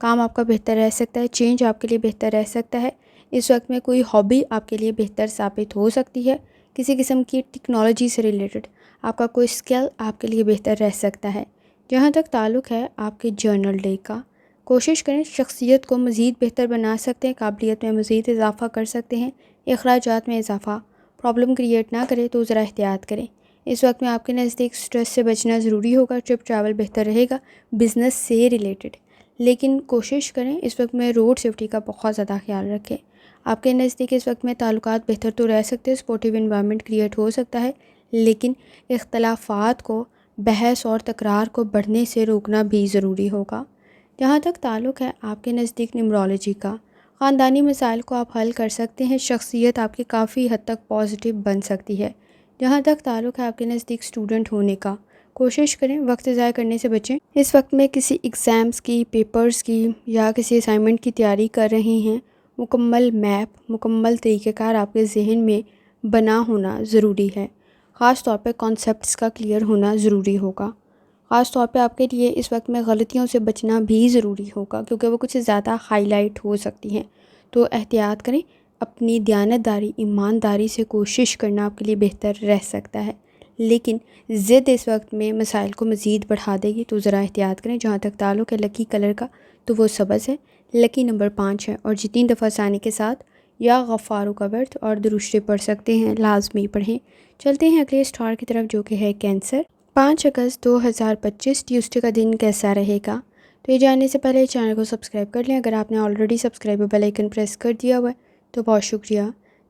کام آپ کا بہتر رہ سکتا ہے، چینج آپ کے لیے بہتر رہ سکتا ہے۔ اس وقت میں کوئی ہابی آپ کے لیے بہتر ثابت ہو سکتی ہے، کسی قسم کی ٹیکنالوجی سے ریلیٹڈ آپ کا کوئی اسکل آپ کے لیے بہتر رہ سکتا ہے۔ جہاں تک تعلق ہے آپ کے جرنل ڈے کا، کوشش کریں شخصیت کو مزید بہتر بنا سکتے ہیں، قابلیت میں مزید اضافہ کر سکتے ہیں، اخراجات میں اضافہ، پرابلم کریٹ نہ کرے تو ذرا احتیاط کریں۔ اس وقت میں آپ کے نزدیک سٹریس سے بچنا ضروری ہوگا، ٹرپ ٹریول بہتر رہے گا بزنس سے ریلیٹڈ، لیکن کوشش کریں اس وقت میں روڈ سیفٹی کا بہت زیادہ خیال رکھیں۔ آپ کے نزدیک اس وقت میں تعلقات بہتر تو رہ سکتے ہیں، سپورٹیو انوائرمنٹ کریٹ ہو سکتا ہے، لیکن اختلافات کو، بحث اور تکرار کو بڑھنے سے روکنا بھی ضروری ہوگا۔ جہاں تک تعلق ہے آپ کے نزدیک نیمرولوجی کا، خاندانی مسائل کو آپ حل کر سکتے ہیں، شخصیت آپ کی کافی حد تک پازیٹیو بن سکتی ہے۔ جہاں تک تعلق ہے آپ کے نزدیک اسٹوڈنٹ ہونے کا، کوشش کریں وقت ضائع کرنے سے بچیں۔ اس وقت میں کسی ایگزامز کی، پیپرز کی یا کسی اسائنمنٹ کی تیاری کر رہے ہیں، مکمل میپ، مکمل طریقہ کار آپ کے ذہن میں بنا ہونا ضروری ہے۔ خاص طور پہ کانسیپٹس کا کلیئر ہونا ضروری ہوگا۔ خاص طور پہ آپ کے لیے اس وقت میں غلطیوں سے بچنا بھی ضروری ہوگا، کیونکہ وہ کچھ زیادہ ہائی لائٹ ہو سکتی ہیں، تو احتیاط کریں۔ اپنی دیانتداری، ایمانداری سے کوشش کرنا آپ کے لیے بہتر رہ سکتا ہے، لیکن ضد اس وقت میں مسائل کو مزید بڑھا دے گی، تو ذرا احتیاط کریں۔ جہاں تک تعلق ہے لکی کلر کا، تو وہ سبز ہے، لکی نمبر 5 ہے، اور جتنی دفعہ آسانی کے ساتھ یا غفارو کا ورد اور درود شریف پڑھ سکتے ہیں لازمی پڑھیں۔ چلتے ہیں اگلے اسٹار کی طرف جو کہ ہے کینسر۔ 5 اگست 2025 ٹیوزڈے کا دن کیسا رہے گا؟ تو یہ جاننے سے پہلے چینل کو سبسکرائب کر لیں۔ اگر آپ نے already subscribe bell icon press کر دیا ہوا ہے تو بہت شکریہ۔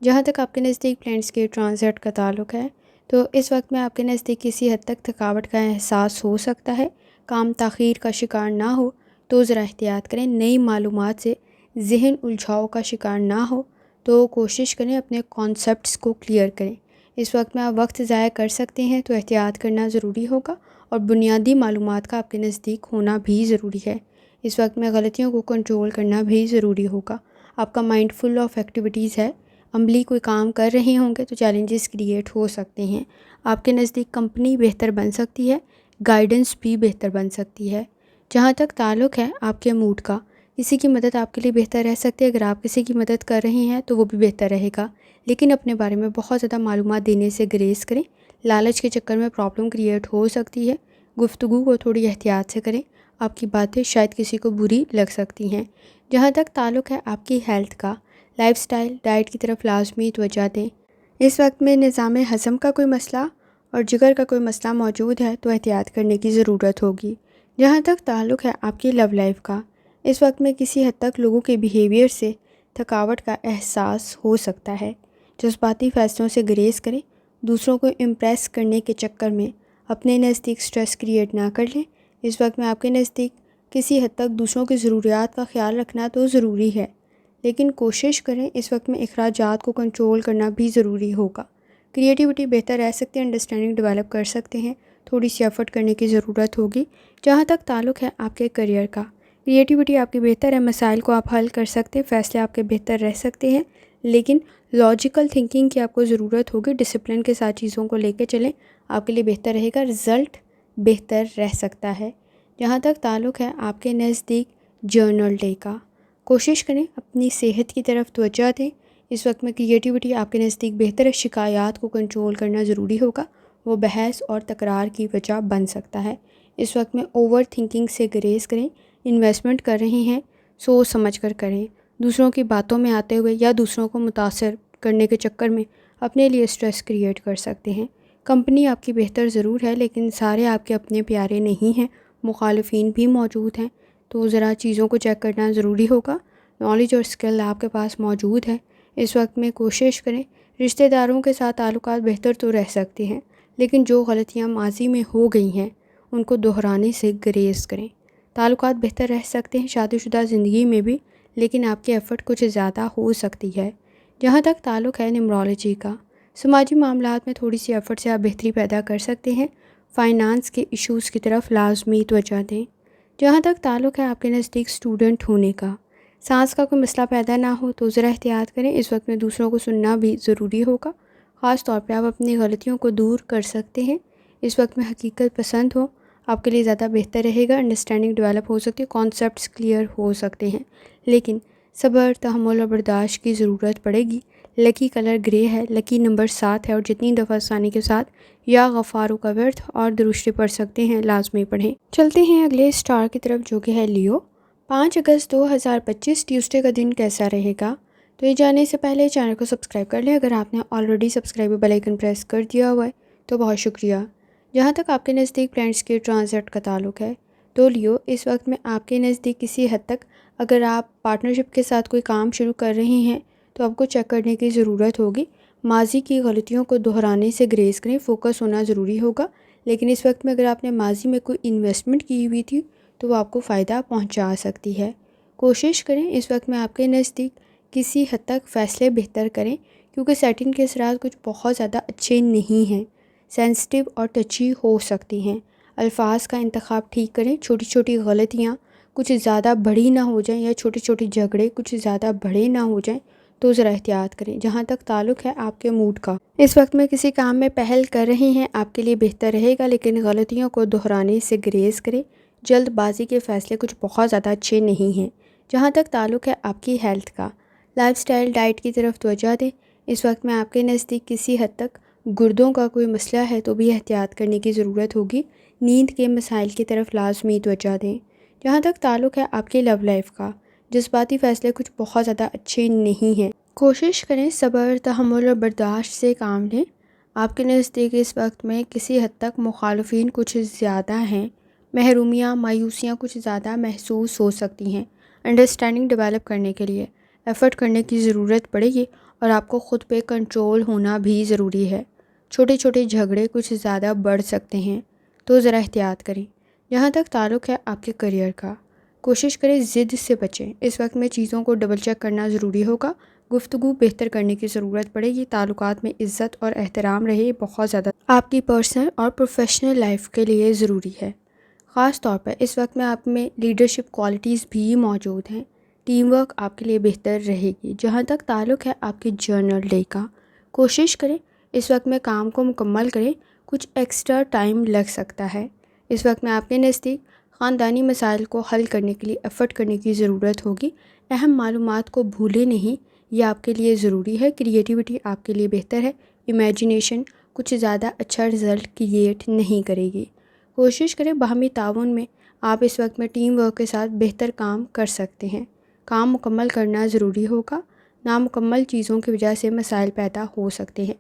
جہاں تک آپ کے نزدیک پلانٹس کے ٹرانزٹ کا تعلق ہے، تو اس وقت میں آپ کے نزدیک کسی حد تک تھکاوٹ کا احساس ہو سکتا ہے، کام تاخیر کا شکار نہ ہو تو ذرا احتیاط کریں۔ نئی معلومات سے ذہن الجھاؤ کا شکار نہ ہو تو کوشش کریں اپنے کانسیپٹس کو کلیئر کریں۔ اس وقت میں آپ وقت ضائع کر سکتے ہیں، تو احتیاط کرنا ضروری ہوگا، اور بنیادی معلومات کا آپ کے نزدیک ہونا بھی ضروری ہے۔ اس وقت میں غلطیوں کو کنٹرول کرنا بھی ضروری ہوگا۔ آپ کا مائنڈ فل آف ایکٹیویٹیز ہے، عملی کوئی کام کر رہے ہوں گے تو چیلنجز کریٹ ہو سکتے ہیں۔ آپ کے نزدیک کمپنی بہتر بن سکتی ہے، گائیڈنس بھی بہتر بن سکتی ہے۔ جہاں تک تعلق ہے آپ کے موڈ کا، کسی کی مدد آپ کے لیے بہتر رہ سکتی ہے۔ اگر آپ کسی کی مدد کر رہے ہیں تو وہ بھی بہتر رہے گا، لیکن اپنے بارے میں بہت زیادہ معلومات دینے سے گریز کریں۔ لالچ کے چکر میں پرابلم کریٹ ہو سکتی ہے، گفتگو کو تھوڑی احتیاط سے کریں، آپ کی باتیں شاید کسی کو بری لگ سکتی ہیں۔ جہاں تک تعلق ہے آپ کی ہیلتھ کا، لائف سٹائل، ڈائٹ کی طرف لازمی توجہ دیں۔ اس وقت میں نظام ہضم کا کوئی مسئلہ اور جگر کا کوئی مسئلہ موجود ہے تو احتیاط کرنے کی ضرورت ہوگی۔ جہاں تک تعلق ہے آپ کی لو لائف کا، اس وقت میں کسی حد تک لوگوں کے بیہیویئر سے تھکاوٹ کا احساس ہو سکتا ہے۔ جذباتی فیصلوں سے گریز کریں، دوسروں کو امپریس کرنے کے چکر میں اپنے نزدیک سٹریس کریٹ نہ کر لیں۔ اس وقت میں آپ کے نزدیک کسی حد تک دوسروں کی ضروریات کا خیال رکھنا تو ضروری ہے، لیکن کوشش کریں اس وقت میں اخراجات کو کنٹرول کرنا بھی ضروری ہوگا۔ کریٹیوٹی بہتر رہ سکتے ہیں، انڈرسٹینڈنگ ڈیولپ کر سکتے ہیں، تھوڑی سی ایفرٹ کرنے کی ضرورت ہوگی۔ جہاں تک تعلق ہے آپ کے کریئر کا، کریٹیوٹی آپ کی بہتر ہے، مسائل کو آپ حل کر سکتے ہیں، فیصلے آپ کے بہتر رہ سکتے ہیں، لیکن لاجیکل تھنکنگ کی آپ کو ضرورت ہوگی، ڈسپلن کے ساتھ چیزوں کو لے کے چلیں، آپ کے لیے بہتر رہے گا، رزلٹ بہتر رہ سکتا ہے۔ جہاں تک تعلق ہے آپ کے نزدیک جرنل ڈے کا، کوشش کریں اپنی صحت کی طرف توجہ دیں۔ اس وقت میں کریٹیوٹی آپ کے نزدیک بہتر ہے، شکایات کو کنٹرول کرنا ضروری ہوگا، وہ بحث اور تکرار کی وجہ بن سکتا ہے۔ اس وقت میں اوور تھنکنگ سے گریز کریں، انویسٹمنٹ کر رہے ہیں سوچ سمجھ کر کریں، دوسروں کی باتوں میں آتے ہوئے یا دوسروں کو متاثر کرنے کے چکر میں اپنے لیے سٹریس کریٹ کر سکتے ہیں۔ کمپنی آپ کی بہتر ضرور ہے، لیکن سارے آپ کے اپنے پیارے نہیں ہیں، مخالفین بھی موجود ہیں، تو ذرا چیزوں کو چیک کرنا ضروری ہوگا۔ نالج اور اسکل آپ کے پاس موجود ہے، اس وقت میں کوشش کریں۔ رشتہ داروں کے ساتھ تعلقات بہتر تو رہ سکتے ہیں، لیکن جو غلطیاں ماضی میں ہو گئی ہیں ان کو دہرانے سے گریز کریں۔ تعلقات بہتر رہ سکتے ہیں شادی شدہ زندگی میں بھی، لیکن آپ کی ایفرٹ کچھ زیادہ ہو سکتی ہے۔ جہاں تک تعلق ہے نیمرولوجی کا، سماجی معاملات میں تھوڑی سی ایفرٹ سے آپ بہتری پیدا کر سکتے ہیں، فائنانس کے ایشوز کی طرف لازمی توجہ دیں۔ جہاں تک تعلق ہے آپ کے نزدیک اسٹوڈنٹ ہونے کا، سانس کا کوئی مسئلہ پیدا نہ ہو تو ذرا احتیاط کریں، اس وقت میں دوسروں کو سننا بھی ضروری ہوگا، خاص طور پہ آپ اپنی غلطیوں کو دور کر سکتے ہیں۔ اس وقت میں حقیقت پسند ہو، آپ کے لیے زیادہ بہتر رہے گا، انڈرسٹینڈنگ ڈیولپ ہو سکتی ہے، کانسیپٹس کلیئر ہو سکتے ہیں، لیکن صبر، تحمل اور برداشت کی ضرورت پڑے گی۔ لکی کلر گرے ہے، لکی نمبر 7 ہے، اور جتنی دفعہ آسانی کے ساتھ یا غفارو کا ورد اور درشتی پڑھ سکتے ہیں لازمی پڑھیں۔ چلتے ہیں اگلے اسٹار کی طرف جو کہ ہے لیو۔ 5 اگست 2025 ٹیوزڈے کا دن کیسا رہے گا؟ تو یہ جاننے سے پہلے چینل کو سبسکرائب کر لیں، اگر آپ نے already subscribe bell icon press کر دیا ہوا ہے تو بہت شکریہ۔ جہاں تک آپ کے نزدیک پلانٹس کے ٹرانزٹ کا تعلق ہے تو لیو، اس وقت میں آپ کے نزدیک کسی حد تک اگر آپ پارٹنرشپ کے ساتھ کوئی کام شروع کر رہے ہیں تو آپ کو چیک کرنے کی ضرورت ہوگی۔ ماضی کی غلطیوں کو دہرانے سے گریز کریں، فوکس ہونا ضروری ہوگا، لیکن اس وقت میں اگر آپ نے ماضی میں کوئی انویسٹمنٹ کی ہوئی تھی تو وہ آپ کو فائدہ پہنچا سکتی ہے۔ کوشش کریں اس وقت میں آپ کے نزدیک کسی حد تک فیصلے بہتر کریں، کیونکہ سیٹنگ کے اثرات کچھ بہت زیادہ اچھے نہیں ہیں، سینسٹیو اور ٹچی ہو سکتی ہیں۔ الفاظ کا انتخاب ٹھیک کریں، چھوٹی چھوٹی غلطیاں کچھ زیادہ بڑی نہ ہو جائیں یا چھوٹے چھوٹے جھگڑے کچھ زیادہ بڑے نہ ہو جائیں تو ذرا احتیاط کریں۔ جہاں تک تعلق ہے آپ کے موڈ کا، اس وقت میں کسی کام میں پہل کر رہے ہیں، آپ کے لیے بہتر رہے گا، لیکن غلطیوں کو دہرانے سے گریز کریں۔ جلد بازی کے فیصلے کچھ بہت زیادہ اچھے نہیں ہیں۔ جہاں تک تعلق ہے آپ کی ہیلتھ کا، لائف سٹائل ڈائٹ کی طرف توجہ دیں۔ اس وقت میں آپ کے نزدیک کسی حد تک گردوں کا کوئی مسئلہ ہے تو بھی احتیاط کرنے کی ضرورت ہوگی۔ نیند کے مسائل کی طرف لازمی توجہ دیں۔ جہاں تک تعلق ہے آپ کی لو لائف کا، جذباتی فیصلے کچھ بہت زیادہ اچھے نہیں ہیں۔ کوشش کریں صبر، تحمل اور برداشت سے کام لیں۔ آپ کے نزدیک اس وقت میں کسی حد تک مخالفین کچھ زیادہ ہیں، محرومیاں، مایوسیاں کچھ زیادہ محسوس ہو سکتی ہیں۔ انڈرسٹینڈنگ ڈیولپ کرنے کے لیے ایفرٹ کرنے کی ضرورت پڑے گی اور آپ کو خود پہ کنٹرول ہونا بھی ضروری ہے۔ چھوٹے چھوٹے جھگڑے کچھ زیادہ بڑھ سکتے ہیں تو ذرا احتیاط کریں۔ جہاں تک تعلق ہے آپ کے کریئر کا، کوشش کریں ضد سے بچیں۔ اس وقت میں چیزوں کو ڈبل چیک کرنا ضروری ہوگا، گفتگو بہتر کرنے کی ضرورت پڑے گی، تعلقات میں عزت اور احترام رہے بہت زیادہ آپ کی پرسنل اور پروفیشنل لائف کے لیے ضروری ہے۔ خاص طور پر اس وقت میں آپ میں لیڈرشپ کوالٹیز بھی موجود ہیں، ٹیم ورک آپ کے لیے بہتر رہے گی۔ جہاں تک تعلق ہے آپ کے جرنل ڈے کا، کوشش کریں اس وقت میں کام کو مکمل کریں، کچھ ایکسٹرا ٹائم لگ سکتا ہے۔ اس وقت میں آپ کے نزدیک خاندانی مسائل کو حل کرنے کے لیے ایفرٹ کرنے کی ضرورت ہوگی۔ اہم معلومات کو بھولیں نہیں، یہ آپ کے لیے ضروری ہے۔ کریٹیوٹی آپ کے لیے بہتر ہے، امیجینیشن کچھ زیادہ اچھا رزلٹ کریٹ نہیں کرے گی۔ کوشش کریں باہمی تعاون میں آپ اس وقت میں ٹیم ورک کے ساتھ بہتر کام کر سکتے ہیں۔ کام مکمل کرنا ضروری ہوگا، نامکمل چیزوں کی وجہ سے مسائل پیدا ہو سکتے ہیں۔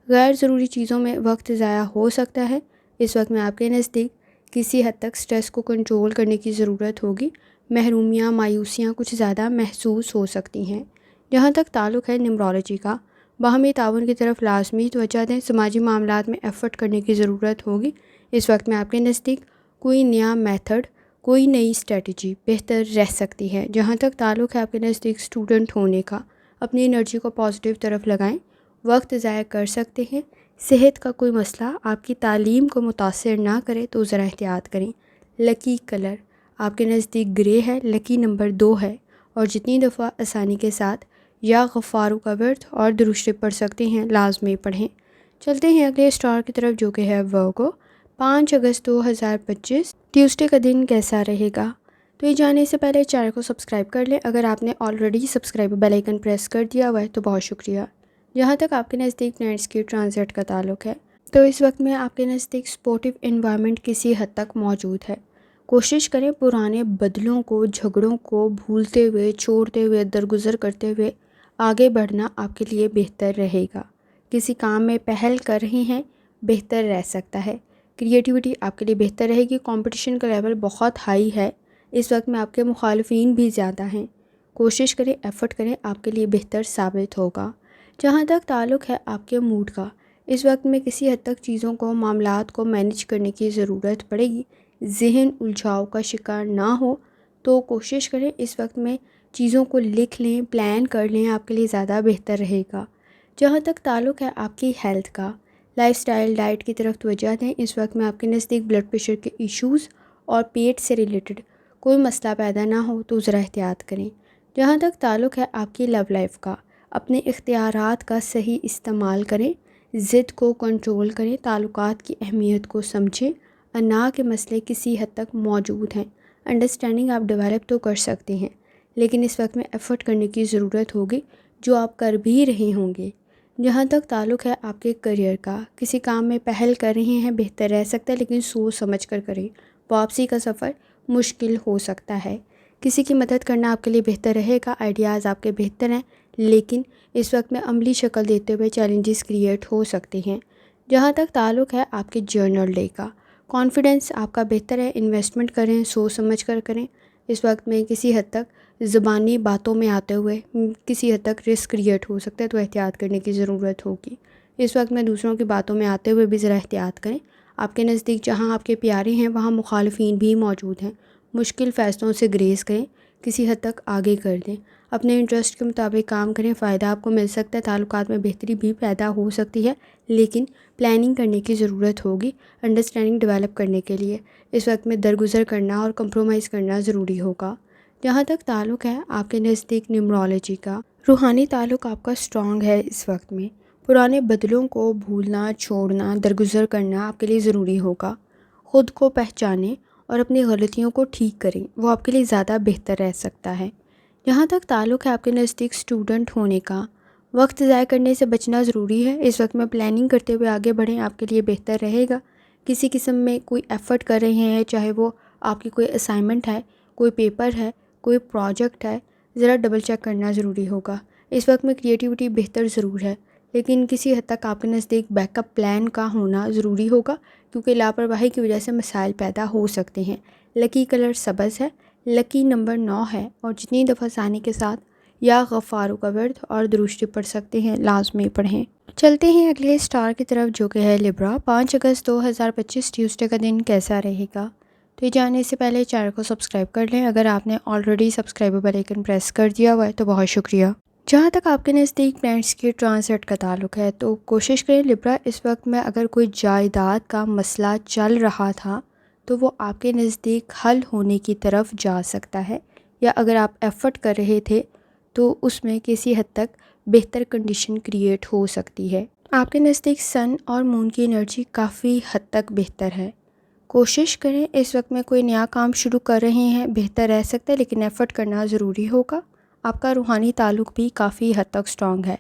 غیر ضروری چیزوں میں وقت ضائع ہو سکتا ہے۔ اس وقت میں آپ کے نزدیک کسی حد تک سٹریس کو کنٹرول کرنے کی ضرورت ہوگی، محرومیاں، مایوسیاں کچھ زیادہ محسوس ہو سکتی ہیں۔ جہاں تک تعلق ہے نیمرولوجی کا، باہمی تعاون کی طرف لازمی توجہ دیں، سماجی معاملات میں ایفرٹ کرنے کی ضرورت ہوگی۔ اس وقت میں آپ کے نزدیک کوئی نیا میتھڈ، کوئی نئی اسٹریٹجی بہتر رہ سکتی ہے۔ جہاں تک تعلق ہے آپ کے نزدیک اسٹوڈنٹ ہونے کا، اپنی انرجی کو پازیٹیو طرف لگائیں، وقت ضائع کر سکتے ہیں۔ صحت کا کوئی مسئلہ آپ کی تعلیم کو متاثر نہ کرے تو ذرا احتیاط کریں۔ لکی کلر آپ کے نزدیک گرے ہے، لکی نمبر 2 ہے، اور جتنی دفعہ آسانی کے ساتھ یا غفارو کا ورد اور درشتی پڑھ سکتے ہیں لازمی پڑھیں۔ چلتے ہیں اگلے اسٹار کی طرف جو کہ ہے ورگو۔ 5 اگست 2025 ٹیوزڈے کا دن کیسا رہے گا؟ تو یہ جاننے سے پہلے چینل کو سبسکرائب کر لیں، اگر آپ نے already subscribe bell icon press کر دیا ہوا ہے تو بہت شکریہ۔ جہاں تک آپ کے نزدیک پلانٹس کی ٹرانزٹ کا تعلق ہے تو اس وقت میں آپ کے نزدیک سپورٹیو انوائرمنٹ کسی حد تک موجود ہے۔ کوشش کریں پرانے بدلوں کو، جھگڑوں کو بھولتے ہوئے، چھوڑتے ہوئے، درگزر کرتے ہوئے آگے بڑھنا آپ کے لیے بہتر رہے گا۔ کسی کام میں پہل کر رہے ہیں، بہتر رہ سکتا ہے۔ کریٹیوٹی آپ کے لیے بہتر رہے گی، کمپٹیشن کا لیول بہت ہائی ہے۔ اس وقت میں آپ کے مخالفین بھی زیادہ ہیں، کوشش کریں، ایفرٹ کریں، آپ کے لیے بہتر ثابت ہوگا۔ جہاں تک تعلق ہے آپ کے موڈ کا، اس وقت میں کسی حد تک چیزوں کو، معاملات کو مینیج کرنے کی ضرورت پڑے گی۔ ذہن الجھاؤ کا شکار نہ ہو تو کوشش کریں اس وقت میں چیزوں کو لکھ لیں، پلان کر لیں، آپ کے لیے زیادہ بہتر رہے گا۔ جہاں تک تعلق ہے آپ کی ہیلتھ کا، لائف سٹائل ڈائٹ کی طرف توجہ دیں۔ اس وقت میں آپ کے نزدیک بلڈ پریشر کے ایشوز اور پیٹ سے ریلیٹڈ کوئی مسئلہ پیدا نہ ہو تو ذرا احتیاط کریں۔ جہاں تک تعلق ہے آپ کی لو لائف کا، اپنے اختیارات کا صحیح استعمال کریں، ضد کو کنٹرول کریں، تعلقات کی اہمیت کو سمجھیں، انا کے مسئلے کسی حد تک موجود ہیں۔ انڈرسٹینڈنگ آپ ڈیولپ تو کر سکتے ہیں، لیکن اس وقت میں ایفرٹ کرنے کی ضرورت ہوگی جو آپ کر بھی رہے ہوں گے۔ جہاں تک تعلق ہے آپ کے کریئر کا، کسی کام میں پہل کر رہے ہیں، بہتر رہ سکتا ہے لیکن سوچ سمجھ کر کریں۔ واپسی کا سفر مشکل ہو سکتا ہے۔ کسی کی مدد کرنا آپ کے لیے بہتر رہے گا۔ آئیڈیاز آپ کے بہتر ہیں، لیکن اس وقت میں عملی شکل دیتے ہوئے چیلنجز کریٹ ہو سکتے ہیں۔ جہاں تک تعلق ہے آپ کے جرنل ڈے کا، کانفیڈنس آپ کا بہتر ہے۔ انویسٹمنٹ کریں، سوچ سمجھ کر کریں۔ اس وقت میں کسی حد تک زبانی باتوں میں آتے ہوئے کسی حد تک رسک کریٹ ہو سکتا ہے، تو احتیاط کرنے کی ضرورت ہوگی۔ اس وقت میں دوسروں کی باتوں میں آتے ہوئے بھی ذرا احتیاط کریں۔ آپ کے نزدیک جہاں آپ کے پیارے ہیں وہاں مخالفین بھی موجود ہیں۔ مشکل فیصلوں سے گریز کریں، کسی حد تک آگے کر دیں۔ اپنے انٹرسٹ کے مطابق کام کریں، فائدہ آپ کو مل سکتا ہے۔ تعلقات میں بہتری بھی پیدا ہو سکتی ہے، لیکن پلاننگ کرنے کی ضرورت ہوگی انڈرسٹینڈنگ ڈیولپ کرنے کے لیے۔ اس وقت میں درگزر کرنا اور کمپرومائز کرنا ضروری ہوگا۔ جہاں تک تعلق ہے آپ کے نزدیک نیومرولوجی کا، روحانی تعلق آپ کا اسٹرانگ ہے۔ اس وقت میں پرانے بدلوں کو بھولنا، چھوڑنا، درگزر کرنا آپ کے لیے ضروری ہوگا۔ خود کو پہچانیں اور اپنی غلطیوں کو ٹھیک کریں، وہ آپ کے لیے زیادہ بہتر رہ سکتا ہے۔ جہاں تک تعلق ہے آپ کے نزدیک اسٹوڈنٹ ہونے کا، وقت ضائع کرنے سے بچنا ضروری ہے۔ اس وقت میں پلاننگ کرتے ہوئے آگے بڑھیں، آپ کے لیے بہتر رہے گا۔ کسی قسم میں کوئی ایفرٹ کر رہے ہیں، چاہے وہ آپ کی کوئی اسائنمنٹ ہے، کوئی پیپر ہے، کوئی پروجیکٹ ہے، ذرا ڈبل چیک کرنا ضروری ہوگا۔ اس وقت میں کریٹیوٹی بہتر ضرور ہے، لیکن کسی حد تک آپ کے نزدیک بیک اپ پلان کا ہونا ضروری ہوگا، کیونکہ لاپرواہی کی وجہ سے مسائل پیدا ہو سکتے ہیں۔ لکی کلر سبز ہے، لکی نمبر 9 ہے، اور جتنی دفعہ ثانی کے ساتھ یا غفارو کا ورد اور درشتی پڑھ سکتے ہیں، لازمی پڑھیں۔ چلتے ہیں اگلے اسٹار کی طرف جو کہ ہے لبرا۔ 5 اگست 2025 ٹیوزڈے کا دن کیسا رہے گا؟ تو یہ جاننے سے پہلے چینل کو سبسکرائب کر لیں۔ اگر آپ نے already subscribe bell icon press کر دیا ہوا ہے تو بہت شکریہ۔ جہاں تک آپ کے نزدیک پلانٹس کے ٹرانزٹ کا تعلق ہے، تو کوشش کریں لبرا، اس وقت میں اگر کوئی جائیداد کا مسئلہ چل رہا تھا تو وہ آپ کے نزدیک حل ہونے کی طرف جا سکتا ہے، یا اگر آپ ایفرٹ کر رہے تھے تو اس میں کسی حد تک بہتر کنڈیشن کریٹ ہو سکتی ہے۔ آپ کے نزدیک سن اور مون کی انرجی کافی حد تک بہتر ہے۔ کوشش کریں، اس وقت میں کوئی نیا کام شروع کر رہے ہیں، بہتر رہ سکتا ہے لیکن ایفرٹ کرنا ضروری ہوگا۔ آپ کا روحانی تعلق بھی کافی حد تک سٹرونگ ہے۔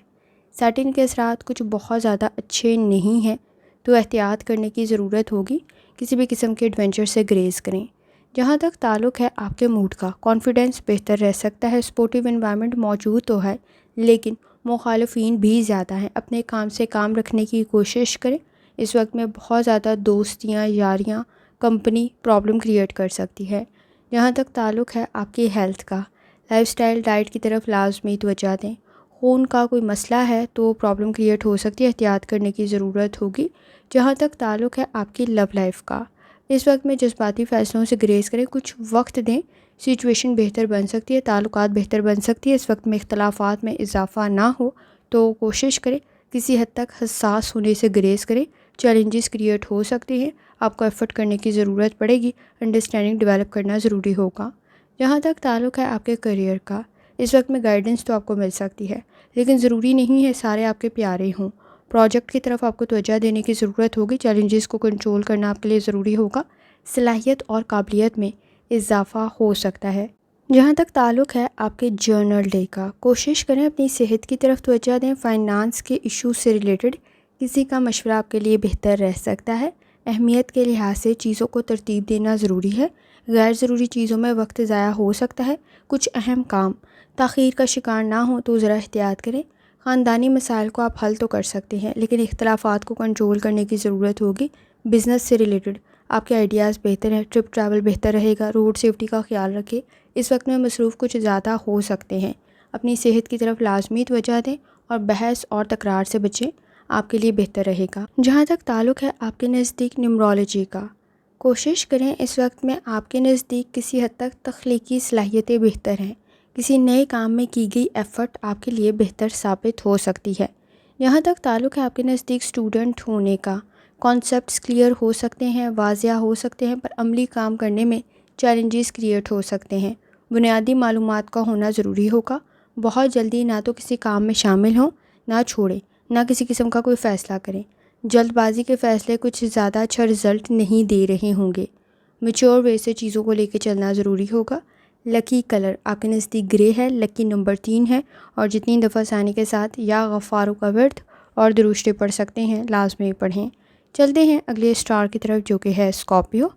سیٹن کے اثرات کچھ بہت زیادہ اچھے نہیں ہیں، تو احتیاط کرنے کی ضرورت ہوگی۔ کسی بھی قسم کے ایڈونچر سے گریز کریں۔ جہاں تک تعلق ہے آپ کے موڈ کا، کانفیڈنس بہتر رہ سکتا ہے۔ سپورٹیو انوائرمنٹ موجود تو ہے، لیکن مخالفین بھی زیادہ ہیں۔ اپنے کام سے کام رکھنے کی کوشش کریں۔ اس وقت میں بہت زیادہ دوستیاں، یاریاں، کمپنی پرابلم کریٹ کر سکتی ہے۔ جہاں تک تعلق ہے آپ کی ہیلتھ کا، لائف سٹائل ڈائٹ کی طرف لازمی توجہ دیں۔ خون کا کوئی مسئلہ ہے تو پرابلم کریٹ ہو سکتی ہے، احتیاط کرنے کی ضرورت ہوگی۔ جہاں تک تعلق ہے آپ کی لو لائف کا، اس وقت میں جذباتی فیصلوں سے گریز کریں، کچھ وقت دیں، سچویشن بہتر بن سکتی ہے، تعلقات بہتر بن سکتی ہے۔ اس وقت میں اختلافات میں اضافہ نہ ہو تو کوشش کریں کسی حد تک حساس ہونے سے گریز کریں۔ چیلنجز کریٹ ہو سکتے ہیں، آپ کو ایفرٹ کرنے کی ضرورت پڑے گی، انڈرسٹینڈنگ ڈیولپ کرنا ضروری ہوگا۔ جہاں تک تعلق ہے آپ کے کریئر کا، اس وقت میں گائیڈنس تو آپ کو مل سکتی ہے، لیکن ضروری نہیں ہے سارے آپ کے پیارے ہوں۔ پروجیکٹ کی طرف آپ کو توجہ دینے کی ضرورت ہوگی، چیلنجز کو کنٹرول کرنا آپ کے لیے ضروری ہوگا، صلاحیت اور قابلیت میں اضافہ ہو سکتا ہے۔ جہاں تک تعلق ہے آپ کے جرنل ڈے کا، کوشش کریں اپنی صحت کی طرف توجہ دیں۔ فائنانس کے ایشو سے ریلیٹڈ کسی کا مشورہ آپ کے لیے بہتر رہ سکتا ہے۔ اہمیت کے لحاظ سے چیزوں کو ترتیب دینا ضروری ہے، غیر ضروری چیزوں میں وقت ضائع ہو سکتا ہے۔ کچھ اہم کام تاخیر کا شکار نہ ہوں تو ذرا احتیاط کریں۔ خاندانی مسائل کو آپ حل تو کر سکتے ہیں، لیکن اختلافات کو کنٹرول کرنے کی ضرورت ہوگی۔ بزنس سے ریلیٹڈ آپ کے آئیڈیاز بہتر ہیں، ٹرپ ٹریول بہتر رہے گا۔ روڈ سیفٹی کا خیال رکھیں، اس وقت میں مصروف کچھ زیادہ ہو سکتے ہیں۔ اپنی صحت کی طرف لازمی توجہ دیں اور بحث اور تکرار سے بچیں، آپ کے لیے بہتر رہے گا۔ جہاں تک تعلق ہے آپ کے نزدیک نیومرولوجی کا، کوشش کریں اس وقت میں آپ کے نزدیک کسی حد تک تخلیقی صلاحیتیں بہتر ہیں۔ کسی نئے کام میں کی گئی ایفرٹ آپ کے لیے بہتر ثابت ہو سکتی ہے۔ جہاں تک تعلق ہے آپ کے نزدیک اسٹوڈنٹ ہونے کا، کانسیپٹس کلیئر ہو سکتے ہیں، واضح ہو سکتے ہیں، پر عملی کام کرنے میں چیلنجز کریٹ ہو سکتے ہیں۔ بنیادی معلومات کا ہونا ضروری ہوگا۔ بہت جلدی نہ تو کسی کام میں شامل ہوں، نہ چھوڑیں، نہ کسی قسم کا کوئی فیصلہ کریں۔ جلد بازی کے فیصلے کچھ زیادہ اچھا رزلٹ نہیں دے رہے ہوں گے۔ میچور وے سے چیزوں کو لے کے چلنا ضروری ہوگا۔ لکی کلر آپ کے نزدیک گرے ہے، لکی نمبر 3 ہے، اور جتنی دفعہ ثانی کے ساتھ یا غفاروں کا ورد اور درشتے پڑھ سکتے ہیں لازمی پڑھیں۔ چلتے ہیں اگلے اسٹار کی طرف جو کہ ہے اسکارپیو۔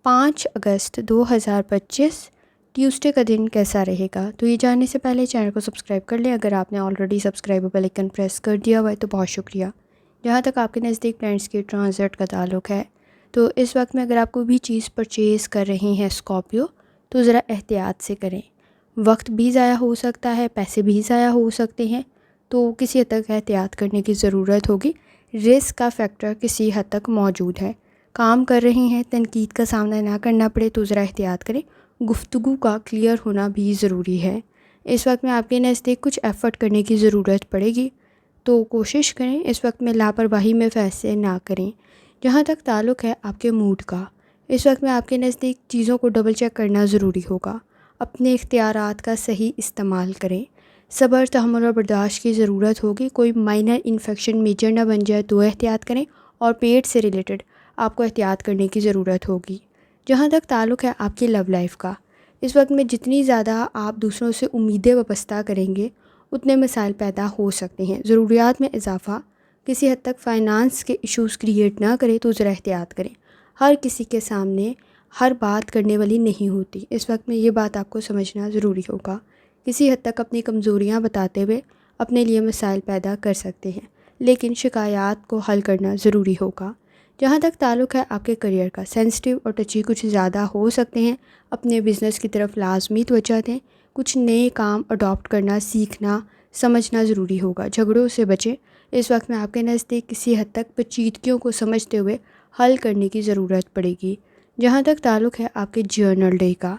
5 اگست 2025 ٹیوزڈے کا دن کیسا رہے گا؟ تو یہ جاننے سے پہلے چینل کو سبسکرائب کر لیں۔ اگر آپ نے already subscribe bell icon press کر دیا ہوا ہے تو بہت شکریہ۔ جہاں تک آپ کے نزدیک پلانٹس کی ٹرانزٹ کا تعلق ہے تو اس وقت میں اگر آپ کوئی بھی چیز پرچیز کر رہے ہیں اسکارپیو تو ذرا احتیاط سے کریں۔ وقت بھی ضائع ہو سکتا ہے، پیسے بھی ضائع ہو سکتے ہیں، تو کسی حد تک احتیاط کرنے کی ضرورت ہوگی۔ رسک کا فیکٹر کسی حد تک موجود ہے۔ کام کر رہے ہیں، تنقید کا سامنا نہ کرنا پڑے تو ذرا احتیاط کریں۔ گفتگو کا کلیئر ہونا بھی ضروری ہے۔ اس وقت میں آپ کے نزدیک کچھ ایفرٹ کرنے کی ضرورت پڑے گی، تو کوشش کریں اس وقت میں لاپرواہی میں فیصلے نہ کریں۔ جہاں تک تعلق ہے آپ کے موڈ کا، اس وقت میں آپ کے نزدیک چیزوں کو ڈبل چیک کرنا ضروری ہوگا۔ اپنے اختیارات کا صحیح استعمال کریں۔ صبر، تحمل اور برداشت کی ضرورت ہوگی۔ کوئی مائنر انفیکشن میجر نہ بن جائے تو احتیاط کریں، اور پیٹ سے ریلیٹڈ آپ کو احتیاط کرنے کی ضرورت ہوگی۔ جہاں تک تعلق ہے آپ کی لو لائف کا، اس وقت میں جتنی زیادہ آپ دوسروں سے امیدیں وابستہ کریں گے اتنے مسائل پیدا ہو سکتے ہیں۔ ضروریات میں اضافہ کسی حد تک فائنانس کے ایشوز کریٹ نہ کرے تو ذرا احتیاط کریں۔ ہر کسی کے سامنے ہر بات کرنے والی نہیں ہوتی، اس وقت میں یہ بات آپ کو سمجھنا ضروری ہوگا۔ کسی حد تک اپنی کمزوریاں بتاتے ہوئے اپنے لیے مسائل پیدا کر سکتے ہیں، لیکن شکایات کو حل کرنا ضروری ہوگا۔ جہاں تک تعلق ہے آپ کے کریئر کا، سینسٹیو اور ٹچی کچھ زیادہ ہو سکتے ہیں۔ اپنے بزنس کی طرف لازمی توجہ دیں۔ کچھ نئے کام اڈاپٹ کرنا، سیکھنا، سمجھنا ضروری ہوگا۔ جھگڑوں سے بچیں۔ اس وقت میں آپ کے نزدیک کسی حد تک پیچیدگیوں کو سمجھتے ہوئے حل کرنے کی ضرورت پڑے گی۔ جہاں تک تعلق ہے آپ کے جرنل ڈے کا،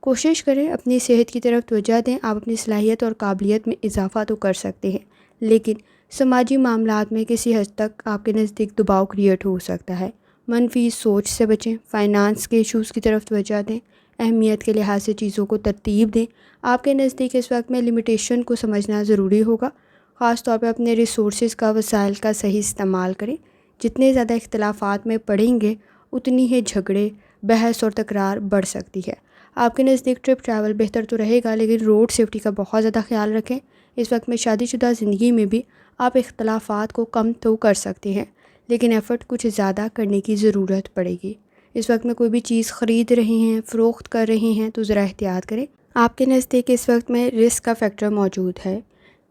کوشش کریں اپنی صحت کی طرف توجہ دیں۔ آپ اپنی صلاحیت اور قابلیت میں اضافہ تو کر سکتے ہیں، لیکن سماجی معاملات میں کسی حد تک آپ کے نزدیک دباؤ کریٹ ہو سکتا ہے۔ منفی سوچ سے بچیں۔ فائنانس کے ایشوز کی طرف توجہ دیں۔ اہمیت کے لحاظ سے چیزوں کو ترتیب دیں۔ آپ کے نزدیک اس وقت میں لمیٹیشن کو سمجھنا ضروری ہوگا۔ خاص طور پہ اپنے ریسورسز کا، وسائل کا صحیح استعمال کریں۔ جتنے زیادہ اختلافات میں پڑیں گے اتنی ہی جھگڑے، بحث اور تکرار بڑھ سکتی ہے۔ آپ کے نزدیک ٹرپ ٹریول بہتر تو رہے گا، لیکن روڈ سیفٹی کا بہت زیادہ خیال رکھیں۔ اس وقت میں شادی شدہ زندگی میں بھی آپ اختلافات کو کم تو کر سکتے ہیں، لیکن ایفرٹ کچھ زیادہ کرنے کی ضرورت پڑے گی۔ اس وقت میں کوئی بھی چیز خرید رہے ہیں، فروخت کر رہے ہیں تو ذرا احتیاط کریں۔ آپ کے نزدیک اس وقت میں رسک کا فیکٹر موجود ہے۔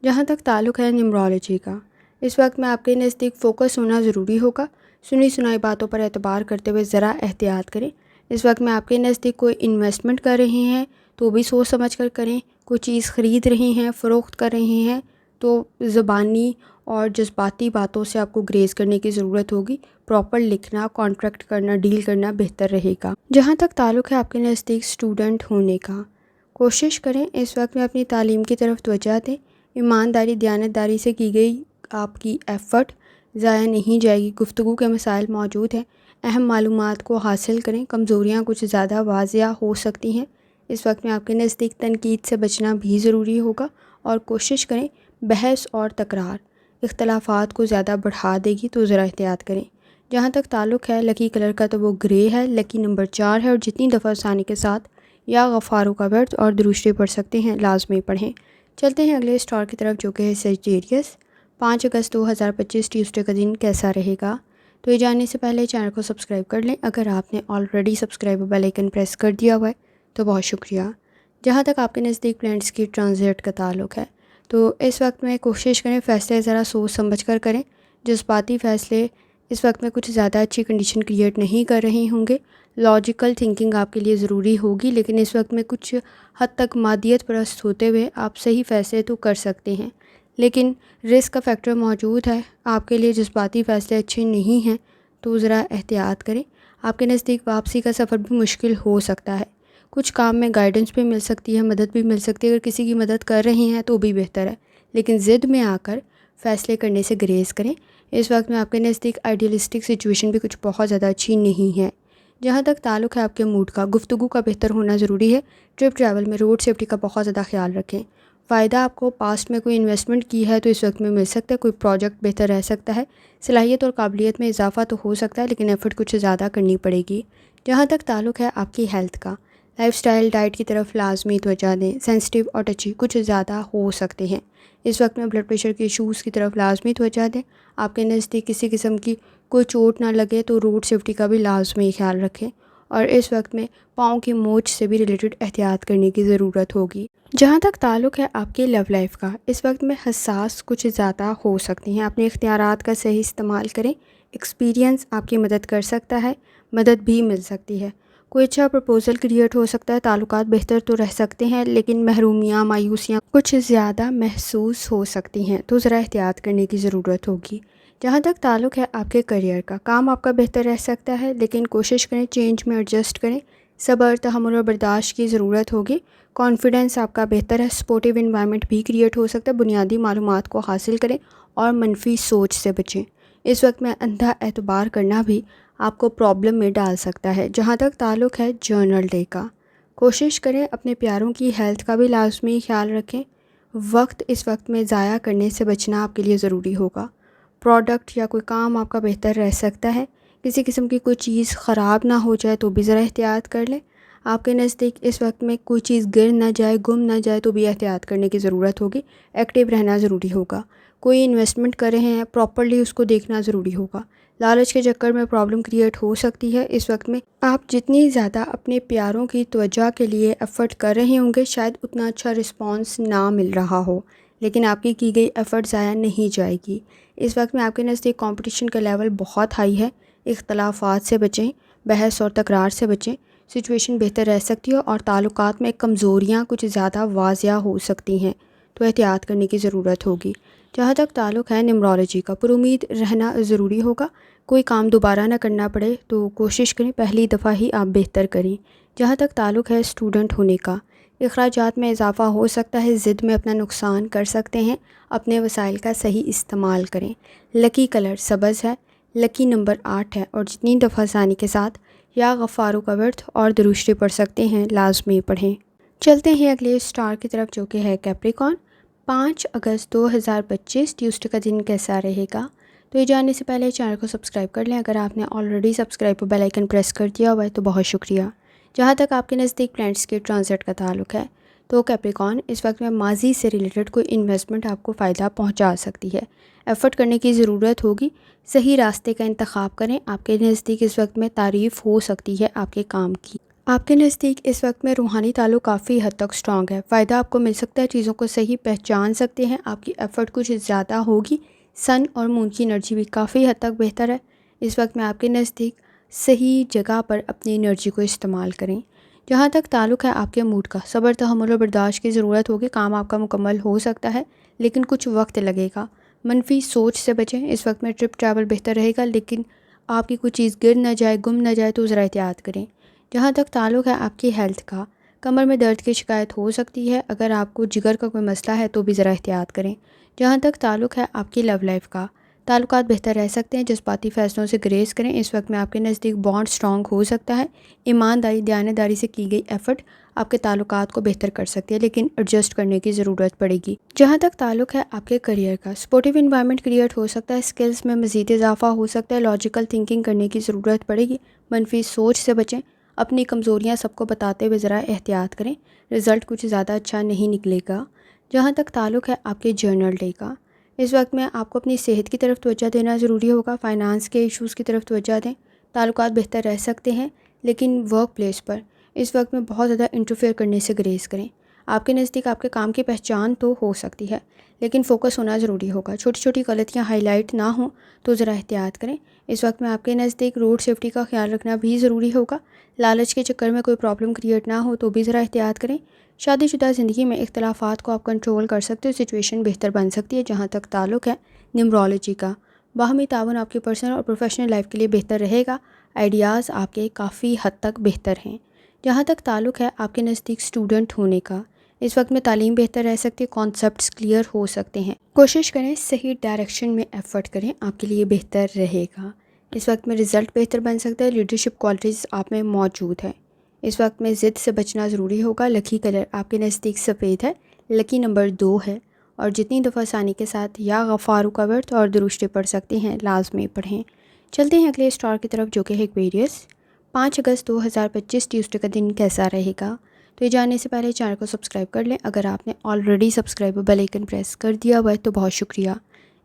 جہاں تک تعلق ہے نیمرولوجی کا، اس وقت میں آپ کے نزدیک فوکس ہونا ضروری ہوگا۔ سنی سنائی باتوں پر اعتبار کرتے ہوئے ذرا احتیاط کریں۔ اس وقت میں آپ کے نزدیک کوئی انویسٹمنٹ کر رہے ہیں تو بھی سوچ سمجھ کر کریں۔ کوئی چیز خرید رہے ہیں، فروخت کر رہے ہیں تو زبانی اور جذباتی باتوں سے آپ کو گریز کرنے کی ضرورت ہوگی۔ پراپر لکھنا، کانٹریکٹ کرنا، ڈیل کرنا بہتر رہے گا۔ جہاں تک تعلق ہے آپ کے نزدیک اسٹوڈنٹ ہونے کا، کوشش کریں اس وقت میں اپنی تعلیم کی طرف توجہ دیں۔ ایمانداری، دیانتداری سے کی گئی آپ کی ایفرٹ ضائع نہیں جائے گی۔ گفتگو کے مسائل موجود ہیں، اہم معلومات کو حاصل کریں۔ کمزوریاں کچھ زیادہ واضح ہو سکتی ہیں۔ اس وقت میں آپ کے نزدیک تنقید سے بچنا بھی ضروری ہوگا، اور کوشش کریں بحث اور تکرار اختلافات کو زیادہ بڑھا دے گی تو ذرا احتیاط کریں۔ جہاں تک تعلق ہے لکی کلر کا تو وہ گرے ہے، لکی نمبر 4 ہے، اور جتنی دفعہ ثانی کے ساتھ یا غفاروں کا ورد اور درشتے پڑھ سکتے ہیں لازمی پڑھیں۔ چلتے ہیں اگلے اسٹار کی طرف جو کہ ہے سیجیٹیریس۔ 5 اگست 2025 ٹیوزڈے کا دن کیسا رہے گا؟ تو یہ جاننے سے پہلے چینل کو سبسکرائب کر لیں۔ اگر آپ نے already subscribe bell icon press کر دیا ہوا ہے تو بہت شکریہ۔ جہاں تک آپ کے نزدیک پلانٹس کی ٹرانزٹ کا تعلق ہے تو اس وقت میں کوشش کریں فیصلے ذرا سوچ سمجھ کر کریں۔ جذباتی فیصلے اس وقت میں کچھ زیادہ اچھی کنڈیشن کریٹ نہیں کر رہے ہوں گے۔ لاجیکل تھنکنگ آپ کے لیے ضروری ہوگی، لیکن اس وقت میں کچھ حد تک مادیت پرست ہوتے ہوئے آپ صحیح فیصلے تو کر سکتے ہیں، لیکن رسک کا فیکٹر موجود ہے۔ آپ کے لیے جذباتی فیصلے اچھے نہیں ہیں تو ذرا احتیاط کریں۔ آپ کے نزدیک واپسی کا سفر بھی مشکل ہو سکتا ہے۔ کچھ کام میں گائیڈنس بھی مل سکتی ہے، مدد بھی مل سکتی ہے۔ اگر کسی کی مدد کر رہے ہیں تو بھی بہتر ہے، لیکن ضد میں آ کر فیصلے کرنے سے گریز کریں۔ اس وقت میں آپ کے نزدیک آئیڈیلسٹک سچویشن بھی کچھ بہت زیادہ اچھی نہیں ہے۔ جہاں تک تعلق ہے آپ کے موڈ کا، گفتگو کا بہتر ہونا ضروری ہے۔ ٹرپ ٹریول میں روڈ سیفٹی کا بہت زیادہ خیال رکھیں۔ فائدہ آپ کو پاسٹ میں کوئی انویسٹمنٹ کی ہے تو اس وقت میں مل سکتا ہے، کوئی پروجیکٹ بہتر رہ سکتا ہے، صلاحیت اور قابلیت میں اضافہ تو ہو سکتا ہے لیکن ایفرٹ کچھ زیادہ کرنی پڑے گی۔ جہاں تک تعلق ہے آپ کی ہیلتھ کا، لائف سٹائل ڈائٹ کی طرف لازمی توجہ دیں، سینسٹیو اور ٹچی کچھ زیادہ ہو سکتے ہیں۔ اس وقت میں بلڈ پریشر کے ایشوز کی طرف لازمی توجہ دیں، آپ کے نزدیک کسی قسم کی کوئی چوٹ نہ لگے تو روڈ سیفٹی کا بھی لازمی خیال رکھیں، اور اس وقت میں پاؤں کی موچ سے بھی ریلیٹڈ احتیاط کرنے کی ضرورت ہوگی۔ جہاں تک تعلق ہے آپ کی لو لائف کا، اس وقت میں حساس کچھ زیادہ ہو سکتی ہیں، اپنے اختیارات کا صحیح استعمال کریں، ایکسپیرینس آپ کی مدد کر سکتا ہے، مدد بھی مل سکتی ہے، کوئی اچھا پرپوزل کریٹ ہو سکتا ہے، تعلقات بہتر تو رہ سکتے ہیں لیکن محرومیاں مایوسیاں کچھ زیادہ محسوس ہو سکتی ہیں، تو ذرا احتیاط کرنے کی ضرورت ہوگی۔ جہاں تک تعلق ہے آپ کے کریئر کا، کام آپ کا بہتر رہ سکتا ہے لیکن کوشش کریں چینج میں ایڈجسٹ کریں، صبر تحمل اور برداشت کی ضرورت ہوگی، کانفیڈنس آپ کا بہتر ہے، سپورٹیو انوائرمنٹ بھی کریٹ ہو سکتا ہے، بنیادی معلومات کو حاصل کریں اور منفی سوچ سے بچیں۔ اس وقت میں اندھا اعتبار کرنا بھی آپ کو پرابلم میں ڈال سکتا ہے۔ جہاں تک تعلق ہے جرنل ڈے کا، کوشش کریں اپنے پیاروں کی ہیلتھ کا بھی لازمی خیال رکھیں، وقت اس وقت میں ضائع کرنے سے بچنا آپ کے لیے ضروری ہوگا، پروڈکٹ یا کوئی کام آپ کا بہتر رہ سکتا ہے، کسی قسم کی کوئی چیز خراب نہ ہو جائے تو بھی ذرا احتیاط کر لیں، آپ کے نزدیک اس وقت میں کوئی چیز گر نہ جائے گم نہ جائے تو بھی احتیاط کرنے کی ضرورت ہوگی، ایکٹیو رہنا ضروری ہوگا، کوئی انویسٹمنٹ کر رہے ہیں پراپرلی اس کو دیکھنا ضروری ہوگا، لالچ کے چکر میں پرابلم کریٹ ہو سکتی ہے۔ اس وقت میں آپ جتنی زیادہ اپنے پیاروں کی توجہ کے لیے ایفرٹ کر رہے ہوں گے شاید اتنا اچھا رسپانس نہ مل رہا ہو، لیکن آپ کی گئی ایفرٹ ضائع نہیں جائے گی۔ اس وقت میں آپ کے نزدیک کمپٹیشن کا لیول بہت ہائی ہے، اختلافات سے بچیں، بحث اور تکرار سے بچیں، سچویشن بہتر رہ سکتی ہے اور تعلقات میں کمزوریاں کچھ زیادہ واضح ہو سکتی ہیں، تو احتیاط کرنے کی ضرورت ہوگی۔ جہاں تک تعلق ہے نیمرولوجی کا، پر امید رہنا ضروری ہوگا، کوئی کام دوبارہ نہ کرنا پڑے تو کوشش کریں پہلی دفعہ ہی آپ بہتر کریں۔ جہاں تک تعلق ہے اسٹوڈنٹ ہونے کا، اخراجات میں اضافہ ہو سکتا ہے، ضد میں اپنا نقصان کر سکتے ہیں، اپنے وسائل کا صحیح استعمال کریں، لکی کلر سبز ہے، لکی نمبر 8 ہے، اور جتنی دفعہ ثانی کے ساتھ یا غفارو کا ورد اور درشتی پڑھ سکتے ہیں لازمی پڑھیں۔ چلتے ہیں اگلے اسٹار کی طرف جو کہ ہے کیپریکون۔ 5 اگست 2025 ٹیوزڈے کا دن کیسا رہے گا؟ تو یہ جاننے سے پہلے چینل کو سبسکرائب کر لیں، اگر آپ نے آلریڈی سبسکرائب پر بیل آئیکن پریس کر دیا ہوا ہے تو بہت شکریہ۔ جہاں تک آپ کے نزدیک پلانٹس کے ٹرانزٹ کا تعلق ہے تو کیپریکون اس وقت میں ماضی سے ریلیٹڈ کوئی انویسٹمنٹ آپ کو فائدہ پہنچا سکتی ہے، ایفرٹ کرنے کی ضرورت ہوگی، صحیح راستے کا انتخاب کریں، آپ کے نزدیک اس وقت میں تعریف ہو سکتی ہے آپ کے کام کی۔ آپ کے نزدیک اس وقت میں روحانی تعلق کافی حد تک سٹرانگ ہے، فائدہ آپ کو مل سکتا ہے، چیزوں کو صحیح پہچان سکتے ہیں، آپ کی ایفرٹ کچھ زیادہ ہوگی، سن اور مون کی انرجی بھی کافی حد تک بہتر ہے، اس وقت میں آپ کے نزدیک صحیح جگہ پر اپنی انرجی کو استعمال کریں۔ جہاں تک تعلق ہے آپ کے موڈ کا، صبر تحمل اور برداشت کی ضرورت ہوگی، کام آپ کا مکمل ہو سکتا ہے لیکن کچھ وقت لگے گا، منفی سوچ سے بچیں، اس وقت میں ٹرپ ٹریول بہتر رہے گا لیکن آپ کی کوئی چیز گر نہ جائے گم نہ جائے تو ذرا احتیاط کریں۔ جہاں تک تعلق ہے آپ کی ہیلتھ کا، کمر میں درد کی شکایت ہو سکتی ہے، اگر آپ کو جگر کا کوئی مسئلہ ہے تو بھی ذرا احتیاط کریں۔ جہاں تک تعلق ہے آپ کی لو لائف کا، تعلقات بہتر رہ سکتے ہیں، جذباتی فیصلوں سے گریز کریں، اس وقت میں آپ کے نزدیک بانڈ سٹرانگ ہو سکتا ہے، ایمانداری دیانتداری سے کی گئی ایفرٹ آپ کے تعلقات کو بہتر کر سکتی ہے لیکن ایڈجسٹ کرنے کی ضرورت پڑے گی۔ جہاں تک تعلق ہے آپ کے کریئر کا، سپورٹیو انوائرمنٹ کریٹ ہو سکتا ہے، سکلز میں مزید اضافہ ہو سکتا ہے، لاجیکل تھنکنگ کرنے کی ضرورت پڑے گی، منفی سوچ سے بچیں، اپنی کمزوریاں سب کو بتاتے ہوئے ذرا احتیاط کریں، رزلٹ کچھ زیادہ اچھا نہیں نکلے گا۔ جہاں تک تعلق ہے آپ کے جرنل ڈے کا، اس وقت میں آپ کو اپنی صحت کی طرف توجہ دینا ضروری ہوگا، فائنانس کے ایشوز کی طرف توجہ دیں، تعلقات بہتر رہ سکتے ہیں لیکن ورک پلیس پر اس وقت میں بہت زیادہ انٹرفیئر کرنے سے گریز کریں، آپ کے نزدیک آپ کے کام کی پہچان تو ہو سکتی ہے لیکن فوکس ہونا ضروری ہوگا، چھوٹی چھوٹی غلطیاں ہائی لائٹ نہ ہوں تو ذرا احتیاط کریں، اس وقت میں آپ کے نزدیک روڈ سیفٹی کا خیال رکھنا بھی ضروری ہوگا، لالچ کے چکر میں کوئی پرابلم کریٹ نہ ہو تو بھی ذرا احتیاط کریں، شادی شدہ زندگی میں اختلافات کو آپ کنٹرول کر سکتے ہو، سچویشن بہتر بن سکتی ہے۔ جہاں تک تعلق ہے نیمرولوجی کا، باہمی تعاون آپ کی پرسنل اور پروفیشنل لائف کے لیے بہتر رہے گا، آئیڈیاز آپ کے کافی حد تک بہتر ہیں۔ جہاں تک تعلق ہے آپ کے نزدیک اسٹوڈنٹ ہونے کا، اس وقت میں تعلیم بہتر رہ سکتی ہے، کانسیپٹس کلیئر ہو سکتے ہیں، کوشش کریں صحیح ڈائریکشن میں ایفرٹ کریں، آپ کے لیے بہتر رہے گا، اس وقت میں رزلٹ بہتر بن سکتا ہے، لیڈرشپ کوالٹیز آپ میں موجود ہے، اس وقت میں ضد سے بچنا ضروری ہوگا، لکی کلر آپ کے نزدیک سفید ہے، لکی نمبر 2 ہے، اور جتنی دفعہ آسانی کے ساتھ یا غفارو کا ورد اور درشتے پڑھ سکتے ہیں لازمی پڑھیں۔ چلتے ہیں اگلے اسٹار کی طرف جو کہ ہے ایکویریس۔ 5 اگست 2025 ٹیوزڈے کا دن کیسا رہے گا؟ تو یہ جاننے سے پہلے چینل کو سبسکرائب کر لیں۔ اگر آپ نے already subscribe bell icon press کر دیا ہوا ہے تو بہت شکریہ۔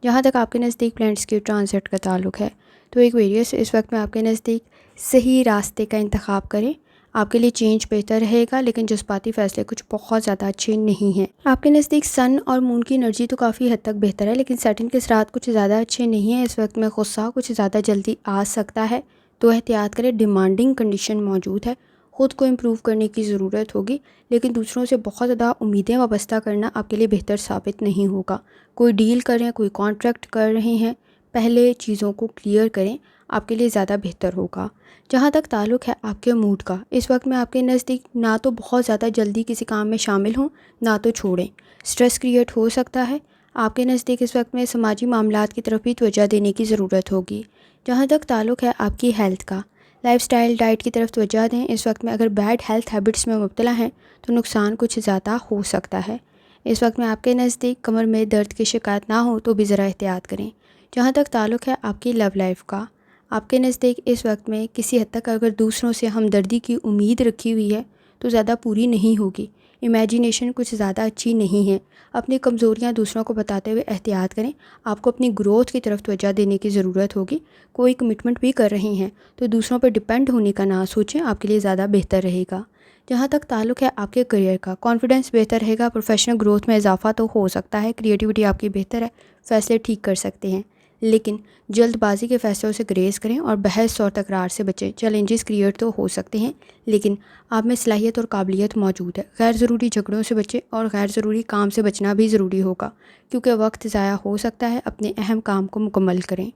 جہاں تک آپ کے نزدیک پلانٹس کے ٹرانزٹ کا تعلق ہے تو ایکویریس اس وقت میں آپ کے نزدیک صحیح راستے کا انتخاب کریں۔ آپ کے لیے چینج بہتر رہے گا، لیکن جذباتی فیصلے کچھ بہت زیادہ اچھے نہیں ہیں۔ آپ کے نزدیک سن اور مون کی انرجی تو کافی حد تک بہتر ہے، لیکن سیٹن کے اثرات کچھ زیادہ اچھے نہیں ہیں۔ اس وقت میں غصہ کچھ زیادہ جلدی آ سکتا ہے، تو احتیاط کریں۔ ڈیمانڈنگ کنڈیشن موجود ہے، خود کو امپروو کرنے کی ضرورت ہوگی، لیکن دوسروں سے بہت زیادہ امیدیں وابستہ کرنا آپ کے لیے بہتر ثابت نہیں ہوگا۔ کوئی ڈیل کر رہے ہیں، کوئی کانٹریکٹ کر رہے ہیں، پہلے چیزوں کو کلیئر کریں، آپ کے لیے زیادہ بہتر ہوگا۔ جہاں تک تعلق ہے آپ کے موڈ کا، اس وقت میں آپ کے نزدیک نہ تو بہت زیادہ جلدی کسی کام میں شامل ہوں، نہ تو چھوڑیں۔ سٹریس کریٹ ہو سکتا ہے۔ آپ کے نزدیک اس وقت میں سماجی معاملات کی طرف بھی توجہ دینے کی ضرورت ہوگی۔ جہاں تک تعلق ہے آپ کی ہیلتھ کا، لائف سٹائل ڈائٹ کی طرف توجہ دیں۔ اس وقت میں اگر بیڈ ہیلتھ ہیبٹس میں مبتلا ہیں تو نقصان کچھ زیادہ ہو سکتا ہے۔ اس وقت میں آپ کے نزدیک کمر میں درد کی شکایت نہ ہو تو بھی ذرا احتیاط کریں۔ جہاں تک تعلق ہے آپ کی لو لائف کا، آپ کے نزدیک اس وقت میں کسی حد تک اگر دوسروں سے ہمدردی کی امید رکھی ہوئی ہے تو زیادہ پوری نہیں ہوگی۔ امیجینیشن کچھ زیادہ اچھی نہیں ہے۔ اپنی کمزوریاں دوسروں کو بتاتے ہوئے احتیاط کریں۔ آپ کو اپنی گروتھ کی طرف توجہ دینے کی ضرورت ہوگی۔ کوئی کمٹمنٹ بھی کر رہے ہیں تو دوسروں پر ڈپینڈ ہونے کا نہ سوچیں، آپ کے لیے زیادہ بہتر رہے گا۔ جہاں تک تعلق ہے آپ کے کریئر کا، کانفیڈنس بہتر رہے گا، پروفیشنل گروتھ میں اضافہ تو ہو سکتا ہے، کریٹیوٹی آپ کی بہتر ہے، فیصلے ٹھیک کر سکتے ہیں، لیکن جلد بازی کے فیصلوں سے گریز کریں اور بحث اور تکرار سے بچیں۔ چیلنجز کریٹ تو ہو سکتے ہیں، لیکن آپ میں صلاحیت اور قابلیت موجود ہے۔ غیر ضروری جھگڑوں سے بچیں اور غیر ضروری کام سے بچنا بھی ضروری ہوگا، کیونکہ وقت ضائع ہو سکتا ہے۔ اپنے اہم کام کو مکمل کریں۔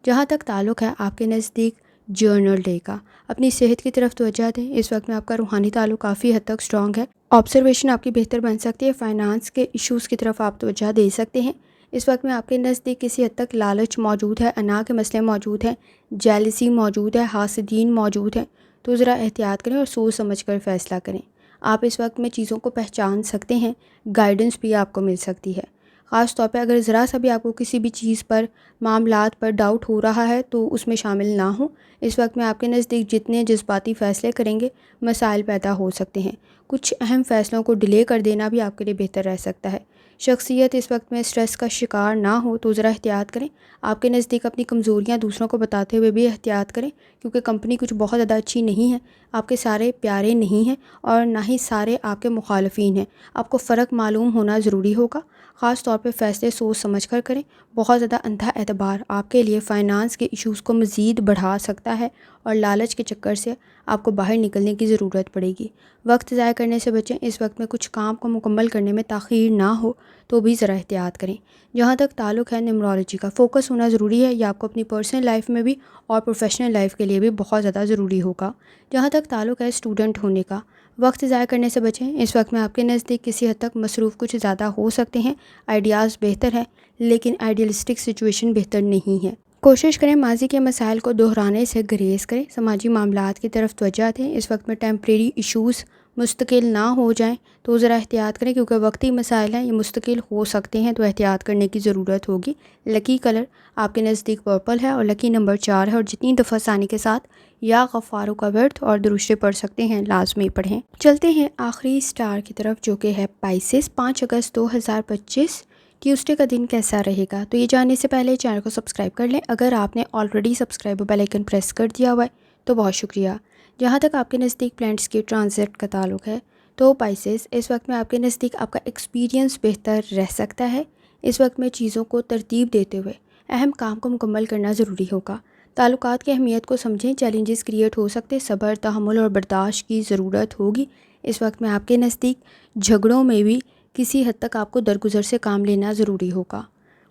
جہاں تک تعلق ہے آپ کے نزدیک جرنل ڈے کا، اپنی صحت کی طرف توجہ دیں۔ اس وقت میں آپ کا روحانی تعلق کافی حد تک اسٹرانگ ہے، آبزرویشن آپ کی بہتر بن سکتی ہے، فائنانس کے ایشوز کی طرف آپ توجہ دے سکتے ہیں۔ اس وقت میں آپ کے نزدیک کسی حد تک لالچ موجود ہے، انا کے مسئلے موجود ہیں، جیلسی موجود ہے، حاسدین موجود ہیں، تو ذرا احتیاط کریں اور سوچ سمجھ کر فیصلہ کریں۔ آپ اس وقت میں چیزوں کو پہچان سکتے ہیں، گائیڈنس بھی آپ کو مل سکتی ہے۔ خاص طور پہ اگر ذرا سا بھی آپ کو کسی بھی چیز پر، معاملات پر ڈاؤٹ ہو رہا ہے تو اس میں شامل نہ ہوں۔ اس وقت میں آپ کے نزدیک جتنے جذباتی فیصلے کریں گے مسائل پیدا ہو سکتے ہیں۔ کچھ اہم فیصلوں کو ڈیلے کر دینا بھی آپ کے لیے بہتر رہ سکتا ہے۔ شخصیت اس وقت میں سٹریس کا شکار نہ ہو تو ذرا احتیاط کریں۔ آپ کے نزدیک اپنی کمزوریاں دوسروں کو بتاتے ہوئے بھی احتیاط کریں، کیونکہ کمپنی کچھ بہت زیادہ اچھی نہیں ہے۔ آپ کے سارے پیارے نہیں ہیں اور نہ ہی سارے آپ کے مخالفین ہیں۔ آپ کو فرق معلوم ہونا ضروری ہوگا۔ خاص طور پہ فیصلے سوچ سمجھ کر کریں۔ بہت زیادہ اندھا اعتبار آپ کے لیے فائنانس کے ایشوز کو مزید بڑھا سکتا ہے اور لالچ کے چکر سے آپ کو باہر نکلنے کی ضرورت پڑے گی۔ وقت ضائع کرنے سے بچیں۔ اس وقت میں کچھ کام کو مکمل کرنے میں تاخیر نہ ہو تو بھی ذرا احتیاط کریں۔ جہاں تک تعلق ہے نیومرولوجی کا، فوکس ہونا ضروری ہے، یہ آپ کو اپنی پرسنل لائف میں بھی اور پروفیشنل لائف کے لیے بھی بہت زیادہ ضروری ہوگا۔ جہاں تک تعلق ہے اسٹوڈنٹ ہونے کا، وقت ضائع کرنے سے بچیں۔ اس وقت میں آپ کے نزدیک کسی حد تک مصروف کچھ زیادہ ہو سکتے ہیں، آئیڈیاز بہتر ہیں، لیکن آئیڈیلسٹک سچویشن بہتر نہیں ہے۔ کوشش کریں ماضی کے مسائل کو دہرانے سے گریز کریں، سماجی معاملات کی طرف توجہ دیں۔ اس وقت میں ٹیمپریری ایشوز مستقل نہ ہو جائیں تو ذرا احتیاط کریں، کیونکہ وقتی مسائل ہیں، یہ مستقل ہو سکتے ہیں، تو احتیاط کرنے کی ضرورت ہوگی۔ لکی کلر آپ کے نزدیک پرپل ہے اور لکی نمبر 4 ہے، اور جتنی دفعہ آسانی کے ساتھ یا غفارو کا ورد اور درشتے پڑھ سکتے ہیں لازمی پڑھیں۔ چلتے ہیں آخری اسٹار کی طرف جو کہ ہے پائسس۔ 5 اگست 2025 ٹیوزڈے کا دن کیسا رہے گا؟ تو یہ جاننے سے پہلے چینل کو سبسکرائب کر لیں۔ اگر آپ نے already subscribe bell icon press کر دیا ہوا ہے تو بہت شکریہ۔ جہاں تک آپ کے نزدیک پلانٹس کے ٹرانزٹ کا تعلق ہے تو پائسس اس وقت میں آپ کے نزدیک آپ کا ایکسپیرینس بہتر رہ سکتا ہے۔ اس وقت میں چیزوں کو ترتیب دیتے ہوئے اہم کام کو مکمل کرنا ضروری ہوگا۔ تعلقات کی اہمیت کو سمجھیں، چیلنجز کریٹ ہو سکتے، صبر، تحمل اور برداشت کی ضرورت ہوگی۔ اس وقت میں آپ کے نزدیک جھگڑوں میں بھی کسی حد تک آپ کو درگزر سے کام لینا ضروری ہوگا۔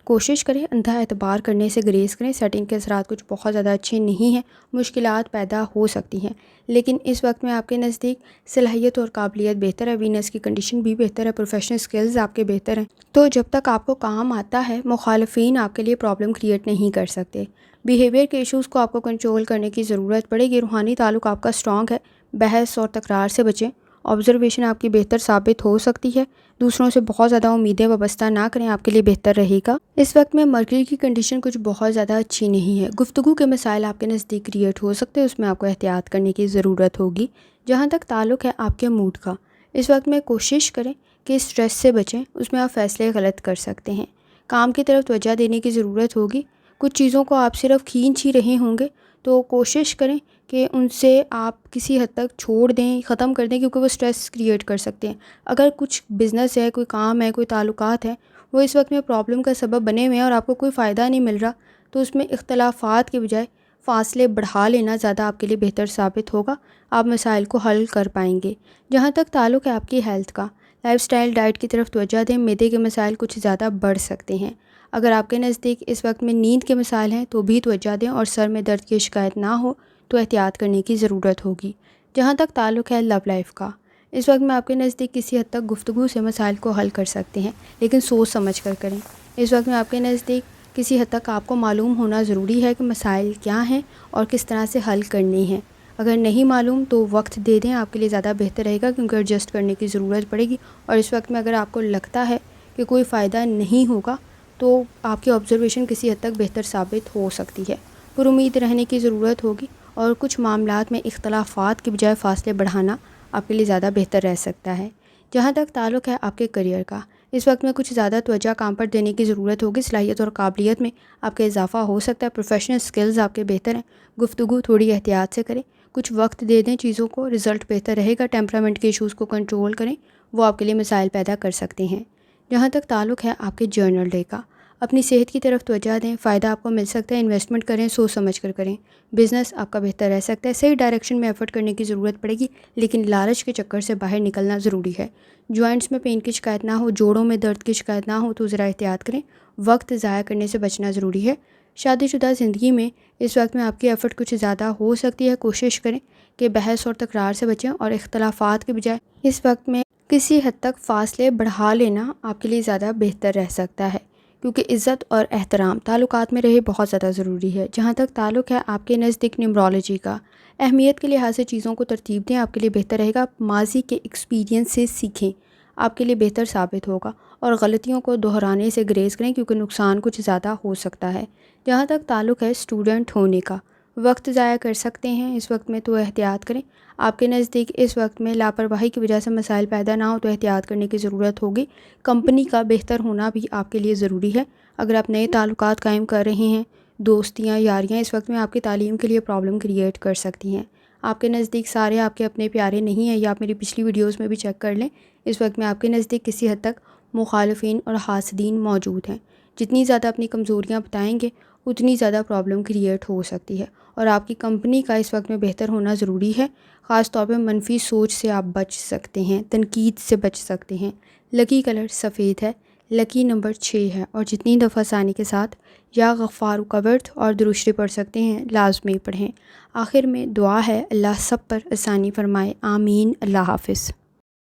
کوشش کریں اندھا اعتبار کرنے سے گریز کریں، سیٹنگ کے اثرات کچھ بہت زیادہ اچھے نہیں ہیں، مشکلات پیدا ہو سکتی ہیں، لیکن اس وقت میں آپ کے نزدیک صلاحیت اور قابلیت بہتر ہے، وینس کی کنڈیشن بھی بہتر ہے، پروفیشنل سکلز آپ کے بہتر ہیں، تو جب تک آپ کو کام آتا ہے مخالفین آپ کے لیے پرابلم کریٹ نہیں کر سکتے۔ بیہیویئر کے ایشوز کو آپ کو کنٹرول کرنے کی ضرورت پڑے گی۔ روحانی تعلق آپ کا اسٹرانگ ہے، بحث اور تکرار سے بچیں آبزرویشن آپ کی بہتر ثابت ہو سکتی ہے۔ دوسروں سے بہت زیادہ امیدیں وابستہ نہ کریں، آپ کے لیے بہتر رہے گا۔ اس وقت میں مرکری کی کنڈیشن کچھ بہت زیادہ اچھی نہیں ہے۔ گفتگو کے مسائل آپ کے نزدیک کریٹ ہو سکتے ہیں، اس میں آپ کو احتیاط کرنے کی ضرورت ہوگی۔ جہاں تک تعلق ہے آپ کے موڈ کا، اس وقت میں کوشش کریں کہ اسٹریس سے بچیں، اس میں آپ فیصلے غلط کر سکتے ہیں۔ کام کی طرف توجہ دینے کی ضرورت ہوگی۔ کچھ چیزوں کو آپ صرف کھینچ ہی رہے ہوں گے، تو کوشش کریں کہ ان سے آپ کسی حد تک چھوڑ دیں، ختم کر دیں، کیونکہ وہ اسٹریس کریٹ کر سکتے ہیں۔ اگر کچھ بزنس ہے، کوئی کام ہے، کوئی تعلقات ہیں، وہ اس وقت میں پرابلم کا سبب بنے ہوئے ہیں اور آپ کو کوئی فائدہ نہیں مل رہا، تو اس میں اختلافات کے بجائے فاصلے بڑھا لینا زیادہ آپ کے لیے بہتر ثابت ہوگا۔ آپ مسائل کو حل کر پائیں گے۔ جہاں تک تعلق ہے آپ کی ہیلتھ کا، لائف سٹائل ڈائٹ کی طرف توجہ دیں۔ معدے کے مسائل کچھ زیادہ بڑھ سکتے ہیں۔ اگر آپ کے نزدیک اس وقت میں نیند کے مسائل ہیں تو بھی توجہ دیں، اور سر میں درد کی شکایت نہ ہو تو احتیاط کرنے کی ضرورت ہوگی۔ جہاں تک تعلق ہے لو لائف کا، اس وقت میں آپ کے نزدیک کسی حد تک گفتگو سے مسائل کو حل کر سکتے ہیں، لیکن سوچ سمجھ کر کریں۔ اس وقت میں آپ کے نزدیک کسی حد تک آپ کو معلوم ہونا ضروری ہے کہ مسائل کیا ہیں اور کس طرح سے حل کرنے ہیں۔ اگر نہیں معلوم تو وقت دے دیں، آپ کے لیے زیادہ بہتر رہے گا، کیونکہ ایڈجسٹ کرنے کی ضرورت پڑے گی۔ اور اس وقت میں اگر آپ کو لگتا ہے کہ کوئی فائدہ نہیں ہوگا تو آپ کی آبزرویشن کسی حد تک بہتر ثابت ہو سکتی ہے۔ پر امید رہنے کی ضرورت ہوگی، اور کچھ معاملات میں اختلافات کی بجائے فاصلے بڑھانا آپ کے لیے زیادہ بہتر رہ سکتا ہے۔ جہاں تک تعلق ہے آپ کے کریئر کا، اس وقت میں کچھ زیادہ توجہ کام پر دینے کی ضرورت ہوگی۔ صلاحیت اور قابلیت میں آپ کا اضافہ ہو سکتا ہے۔ پروفیشنل سکلز آپ کے بہتر ہیں۔ گفتگو تھوڑی احتیاط سے کریں، کچھ وقت دے دیں چیزوں کو، رزلٹ بہتر رہے گا۔ ٹیمپرامنٹ کے ایشوز کو کنٹرول کریں، وہ آپ کے لیے مسائل پیدا کر سکتے ہیں۔ جہاں تک تعلق ہے آپ کے جرنل ڈے کا، اپنی صحت کی طرف توجہ دیں۔ فائدہ آپ کو مل سکتا ہے، انویسٹمنٹ کریں، سوچ سمجھ کر کریں۔ بزنس آپ کا بہتر رہ سکتا ہے۔ صحیح ڈائریکشن میں ایفرٹ کرنے کی ضرورت پڑے گی، لیکن لالچ کے چکر سے باہر نکلنا ضروری ہے۔ جوائنٹس میں پین کی شکایت نہ ہو، جوڑوں میں درد کی شکایت نہ ہو تو ذرا احتیاط کریں۔ وقت ضائع کرنے سے بچنا ضروری ہے۔ شادی شدہ زندگی میں اس وقت میں آپ کی ایفرٹ کچھ زیادہ ہو سکتی ہے۔ کوشش کریں کہ بحث اور تکرار سے بچیں، اور اختلافات کے بجائے اس وقت میں کسی حد تک فاصلے بڑھا لینا آپ کے لیے زیادہ بہتر رہ سکتا ہے، کیونکہ عزت اور احترام تعلقات میں رہے بہت زیادہ ضروری ہے۔ جہاں تک تعلق ہے آپ کے نزدیک نیمرولوجی کا، اہمیت کے لحاظ سے چیزوں کو ترتیب دیں، آپ کے لیے بہتر رہے گا۔ ماضی کے ایکسپیرینس سے سیکھیں، آپ کے لیے بہتر ثابت ہوگا، اور غلطیوں کو دہرانے سے گریز کریں، کیونکہ نقصان کچھ زیادہ ہو سکتا ہے۔ جہاں تک تعلق ہے اسٹوڈنٹ ہونے کا، وقت ضائع کر سکتے ہیں اس وقت میں، تو احتیاط کریں۔ آپ کے نزدیک اس وقت میں لاپرواہی کی وجہ سے مسائل پیدا نہ ہو تو احتیاط کرنے کی ضرورت ہوگی۔ کمپنی کا بہتر ہونا بھی آپ کے لیے ضروری ہے۔ اگر آپ نئے تعلقات قائم کر رہے ہیں، دوستیاں، یاریاں اس وقت میں آپ کی تعلیم کے لیے پرابلم کریٹ کر سکتی ہیں۔ آپ کے نزدیک سارے آپ کے اپنے پیارے نہیں ہیں، یا آپ میری پچھلی ویڈیوز میں بھی چیک کر لیں۔ اس وقت میں آپ کے نزدیک کسی حد تک مخالفین اور حاسدین موجود ہیں۔ جتنی زیادہ اپنی کمزوریاں بتائیں گے اتنی زیادہ پرابلم کریٹ ہو سکتی ہے، اور آپ کی کمپنی کا اس وقت میں بہتر ہونا ضروری ہے۔ خاص طور پہ منفی سوچ سے آپ بچ سکتے ہیں، تنقید سے بچ سکتے ہیں۔ لکی کلر سفید ہے، لکی نمبر 6 ہے، اور جتنی دفعہ آسانی کے ساتھ یا غفار کا ورد اور درود شریف پڑھ سکتے ہیں لازمی پڑھیں۔ آخر میں دعا ہے، اللہ سب پر آسانی فرمائے، آمین۔ اللہ حافظ۔